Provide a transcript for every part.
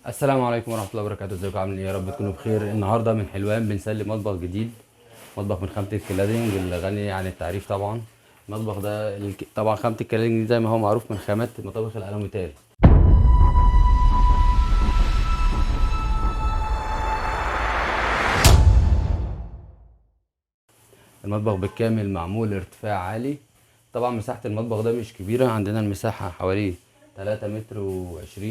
السلام عليكم ورحمة الله وبركاته. ازيكم عاملين ايه؟ يا رب تكونوا بخير. النهارده من حلوان بنسلم مطبخ جديد، مطبخ من خامة الكلادنج الغني عن التعريف طبعا. المطبخ ده طبعا خامة الكلادنج دي زي ما هو معروف من خامات مطابخ الالوميتال. المطبخ بالكامل معمول ارتفاع عالي. طبعا مساحة المطبخ ده مش كبيرة، عندنا المساحة حوالي 3 متر و20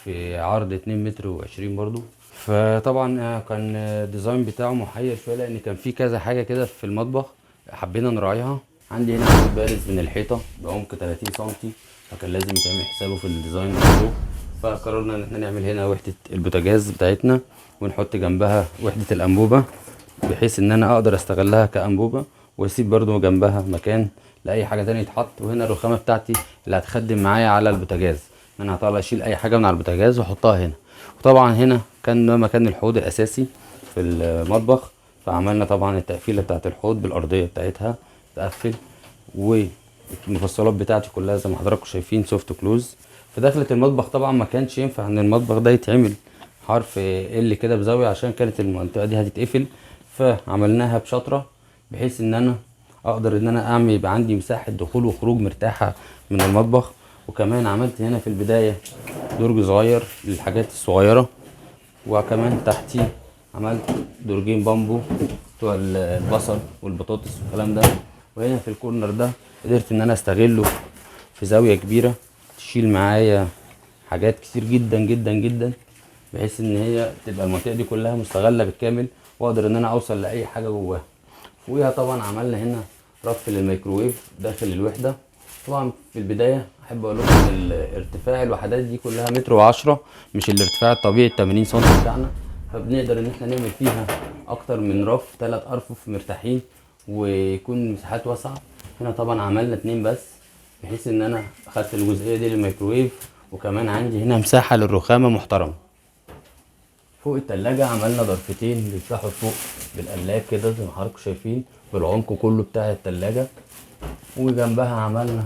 في عرض 2 متر و20 برضو. فطبعا كان الديزاين بتاعه محير شويه لان كان في كذا حاجه كده في المطبخ حبينا نراعيها. عندي هنا عمود بارز من الحيطه بعمق 30 سم، فكان لازم يتعمل حسابه في الديزاين ده. فقررنا ان احنا نعمل هنا وحده البوتاجاز بتاعتنا ونحط جنبها وحده الانبوبه، بحيث ان انا اقدر استغلها كانبوبه واسيب برضو جنبها مكان لاي حاجه تانية تتحط. وهنا الرخامه بتاعتي اللي هتخدم معايا على البوتاجاز، انا هطلع اشيل اي حاجه من على البوتاجاز واحطها هنا. وطبعا هنا كان ده مكان الحوض الاساسي في المطبخ، فعملنا طبعا التقفيله بتاعه الحوض بالارضيه بتاعتها تقفل، والمفصلات بتاعتي كلها زي ما حضراتكم شايفين سوفت كلوز. في داخله المطبخ طبعا ما كانش ينفع ان المطبخ ده يتعمل حرف ال كده بزاويه عشان كانت المنطقه دي هتتقفل، فعملناها بشطره بحيث ان انا اقدر ان انا اعمل يبقى عندي مساحه دخول وخروج مرتاحه من المطبخ. وكمان عملت هنا في البدايه درج صغير للحاجات الصغيره، وكمان تحتيه عملت درجين بامبو بتوع البصل والبطاطس والكلام ده. وهنا في الكورنر ده قدرت ان انا استغله في زاويه كبيره تشيل معايا حاجات كتير جدا جدا جدا، بحيث ان هي تبقى المنطقه دي كلها مستغله بالكامل واقدر ان انا اوصل لاي حاجه جواها. فوقيها طبعا عملنا هنا رف للميكروويف داخل الوحده. طبعا في البدايه احب اقول لكم ان ارتفاع الوحدات دي كلها متر وعشرة، مش الارتفاع الطبيعي 80 سم بتاعنا، فبنقدر ان احنا نعمل فيها اكتر من رف 3 ارفف مرتاحين ويكون مساحات واسعه. هنا طبعا عملنا 2 بس بحيث ان انا اخدت الجزئيه دي للميكروويف، وكمان عندي هنا مساحه للرخامه محترمه. فوق التلاجة عملنا ضرفتين بيفتحوا فوق بالقلاب كده زي ما حضراتكم شايفين بالعمق كله بتاع التلاجة، وجنبها عملنا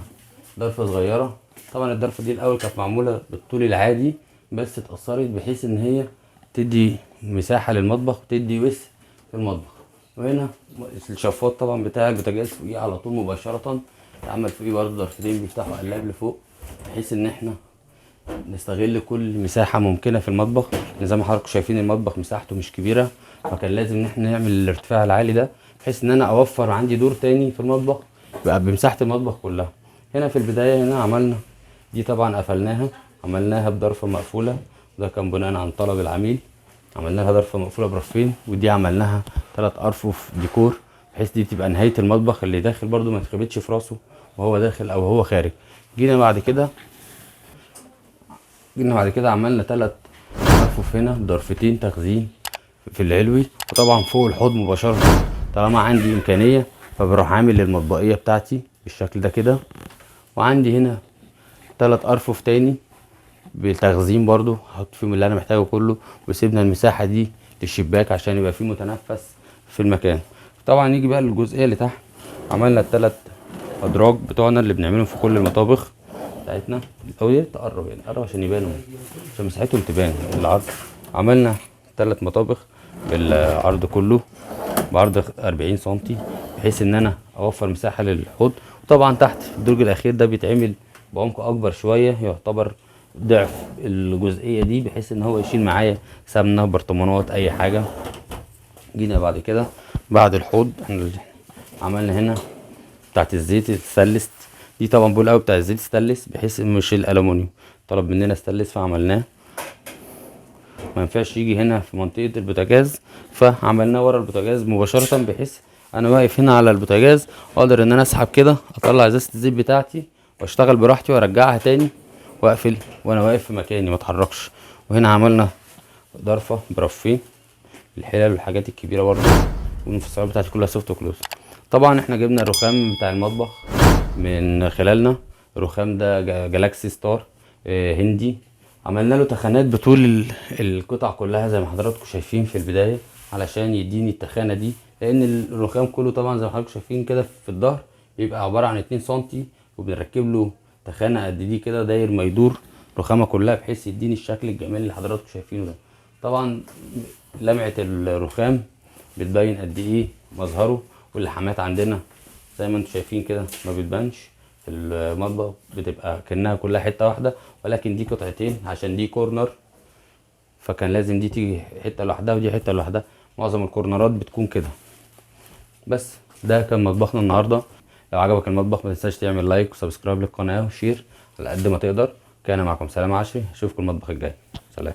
ضرفة صغيرة. طبعا الضرفة دي الأول كانت معمولة بالطول العادي بس اتأثرت بحيث إن هي تدي مساحة للمطبخ وتدي وسع في المطبخ. وهنا الشفاط طبعا بتاع البوتاجاز فوقيه على طول مباشرة اتعمل فوقيه برضه ضرفتين بيفتحوا قلاب لفوق، بحيث إن احنا نستغل كل مساحة ممكنة في المطبخ. زي ما حضراتكم شايفين المطبخ مساحته مش كبيرة، فكان لازم ان احنا نعمل الارتفاع العالي ده بحيث ان انا اوفر عندي دور تاني في المطبخ بقى بمساحة المطبخ كلها. هنا في البداية هنا عملنا دي طبعا قفلناها، عملناها بضرفة مقفولة، ده كان بناء عن طلب العميل. عملنا لها ضرفة مقفولة برفين، ودي عملناها 3 ارفف ديكور بحيث دي تبقى نهاية المطبخ اللي داخل برضو ما تخبطش في راسه وهو داخل او هو خارج. جينا بعد كده عملنا 3 ارفف هنا ضرفتين تخزين في العلوي، وطبعا فوق الحوض مباشرة طالما عندي امكانية فبروح عامل المطبقية بتاعتي بالشكل ده كده. وعندي هنا 3 ارفف تاني بالتخزين برضو هحط فيهم اللي انا محتاجه كله، وسيبنا المساحة دي للشباك عشان يبقى فيه متنفس في المكان. طبعا نيجي بقى للجزئية اللي تحت، عملنا ال3 ادراج بتوعنا اللي بنعملهم في كل المطابخ بتاعتنا. او تقرب يعني قرب عشان يبانوا، عشان مساحتهم تبان العرض. عملنا 3 مطابخ بالعرض كله بعرض 40 سنتي بحيث ان انا اوفر مساحة للحوض. وطبعا تحت في الدرج الاخير ده بيتعمل بعمق اكبر شوية يعتبر ضعف الجزئية دي بحيث ان هو يشيل معايا سمنة برطمانات اي حاجة. جينا بعد كده بعد الحوض عملنا هنا بتاعت الزيت الستانلس، دي طبعا بقول قوي بتاع الزيت ستانلس بحيث مش الالومنيوم، طلب مننا ستانلس فعملناه. ما ينفعش يجي هنا في منطقه البوتاجاز فعملناه ورا البوتاجاز مباشره، بحيث انا واقف هنا على البوتاجاز اقدر ان انا اسحب كده اطلع ازازه الزيت بتاعتي واشتغل براحتي وارجعها تاني واقفل وانا واقف في مكاني ما اتحركش. وهنا عملنا ضرفه برفين الحلل والحاجات الكبيره برضه، والمفصلات بتاعتي كلها سوفت كلوز. طبعا احنا جبنا الرخام بتاع المطبخ من خلالنا، الرخام ده جالاكسي ستار هندي. عملنا له تخانات بطول القطع كلها زي ما حضراتكم شايفين في البدايه علشان يديني التخانه دي، لان الرخام كله طبعا زي ما حضراتكم شايفين كده في الظهر بيبقى عباره عن 2 سنتي، وبنركب له تخانه قد دي كده داير ما يدور الرخامه كلها بحيث يديني الشكل الجميل اللي حضراتكم شايفينه ده. طبعا لمعه الرخام بتبين قد ايه مظهره، واللحامات عندنا زي ما انتم شايفين كده ما بتبانش في المطبخ، بتبقى كأنها كلها حته واحده، ولكن دي قطعتين عشان دي كورنر، فكان لازم دي تيجي حته لوحدها ودي حته لوحدها. معظم الكورنرات بتكون كده. بس ده كان مطبخنا النهارده. لو عجبك المطبخ ما تنساش تعمل لايك وسبسكرايب للقناه وشير على قد ما تقدر. كان معكم سلام عشري، اشوفكم المطبخ الجاي. سلام.